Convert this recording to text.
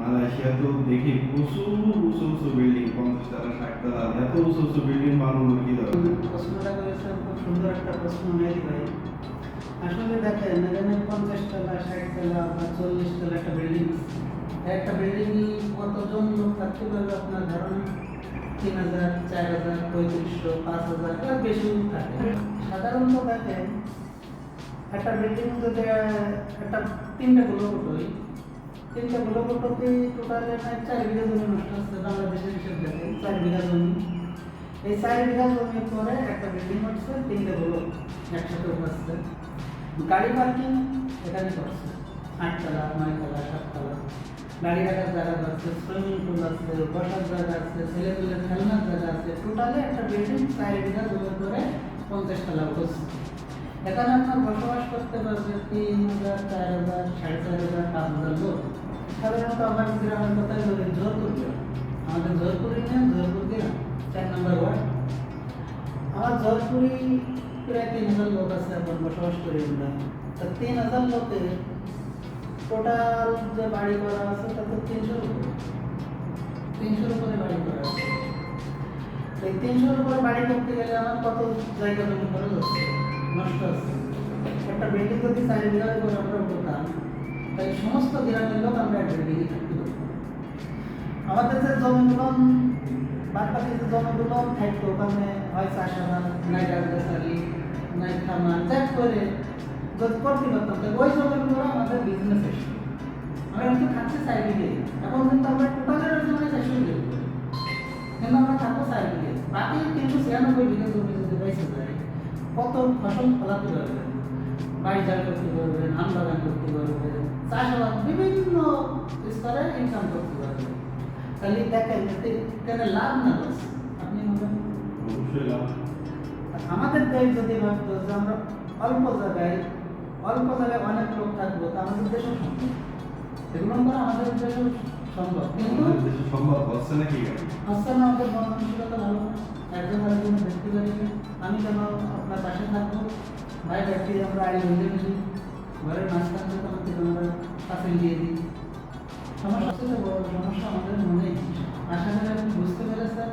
Malaysia তো দেখি প্রচুর উঁচু উঁচু বিল্ডিং, 50 তলা 60 তলা, এত উঁচু উঁচু বিল্ডিং বানানোর কি দরকার? প্রশ্নটা করেছেন খুব সুন্দর একটা প্রশ্ন মেহেদি ভাই। আসলে দেখেন এখানে 50 তলা 60 তলা বা 40 তলা একটা বিল্ডিং, একটা বিল্ডিং কতজন লোক থাকতে পারবে আপনার ধারণা? 3000, 4000, 3500, 5000 এর বেশি লোক থাকে। সাধারণত দেখেন একটা বিল্ডিং যদি একটা তিনটা গোলকটই, তিনটা গোলকটতে টোটালে 4 বিঘা জমি নষ্ট হচ্ছে বাংলাদেশের হিসেব দেখে 4 বিঘা জমি। এই 4 বিঘা জমির পরে একটা বিল্ডিং হচ্ছে, তিনটে গোলক একসাথে হচ্ছে। গাড়ি পার্কিং এখানে করছে 8 তলা 9 তলা 7 তলা, গাড়ি রাখার জায়গা আছে, সুইমিং পুল আছে, বসার জায়গা আছে, ছেলেপেলের খেলনার জায়গা আছে। টোটালে একটা বিল্ডিং 4 বিঘা জমির পরে 50 তলা হচ্ছে। এখানে আপনার বসবাস করতে পারবে 3000, 4000, 4500, 5000 লোক। সাধারণত আমার গ্রামের কথাই বলি, জোরপুর গ্রাম, আমাদের জোরপুর ইউনিয়ন, জোরপুর গ্রাম 4 নম্বর ওয়ার্ড। আমার জোরপুরি প্রায় 3000 লোক আছে এখন বসবাস করি আমরা। তা 3000 লোকের টোটাল যে বাড়ি করা আছে তাতে 300-র উপরে, 300-র উপরে বাড়ি করা আছে। এই 300-র উপরে বাড়ি করতে গেলে আমার কত জায়গা জমি খরচ হচ্ছে, নষ্ট হচ্ছে। একটা বিল্ডিং যদি 4 বিঘার উপরে আমরা করতাম, তাই সমস্ত গ্রামের লোক আমরা একটা বিল্ডিংয়ে থাকতে পারতাম। আমাদের যে জমিগুলো বাদবাকি যে জমিগুলো থাকতো ওখানে হয় চাষাবাদ, নাই গাছগাছালি, নাই খামার, ত্যাগ করে যদি করতে পারতাম, তাই ওই জমিগুলো আমাদের বিজনেস এসে আমরা কিন্তু থাকছি 4 বিঘে। এখন কিন্তু আমরা টোটালের জন্য 400 বিঘে, কিন্তু আমরা থাকবো 4 বিঘে। বাকি 396 বিঘে জমি যদি বেঁচে যায়, কত ফসল ফলাতে পারবেন, বাড়ি চাল করতে পারবেন, আম বাগান করতে পারবেন, চাষাবাদ বিভিন্ন স্তরে ইনকাম করতে পারবেন। তাহলে দেখেন এখানে লাভ না লস, আপনি বলেন? অবশ্যই লাভ। আমাদের দেশ যদি ভাবতো যে আমরা অল্প জায়গায় অনেক লোক থাকবো, তা আমাদের দেশও সম্ভব। এগুলো করা আমাদের দেশেও সম্ভব, কিন্তু আমাদের দেশে সম্ভব হচ্ছে না কি কেন? হচ্ছে না। আমাদের মনমানসিকতা ভালো না, একজন আরেকজনের দেখতে পারি না। আমি কেন আপনার পাশে থাকবো, ভাই ব্যক্তি আমরা আড়ি বন্ধে মিলি, ঘরের মাঝখান থেকে আমাকে আমরা পাশে দিয়ে দিই। সমস্যা হচ্ছে, বড় সমস্যা আমাদের মনে। আশা করি আপনি বুঝতে পেরেছেন।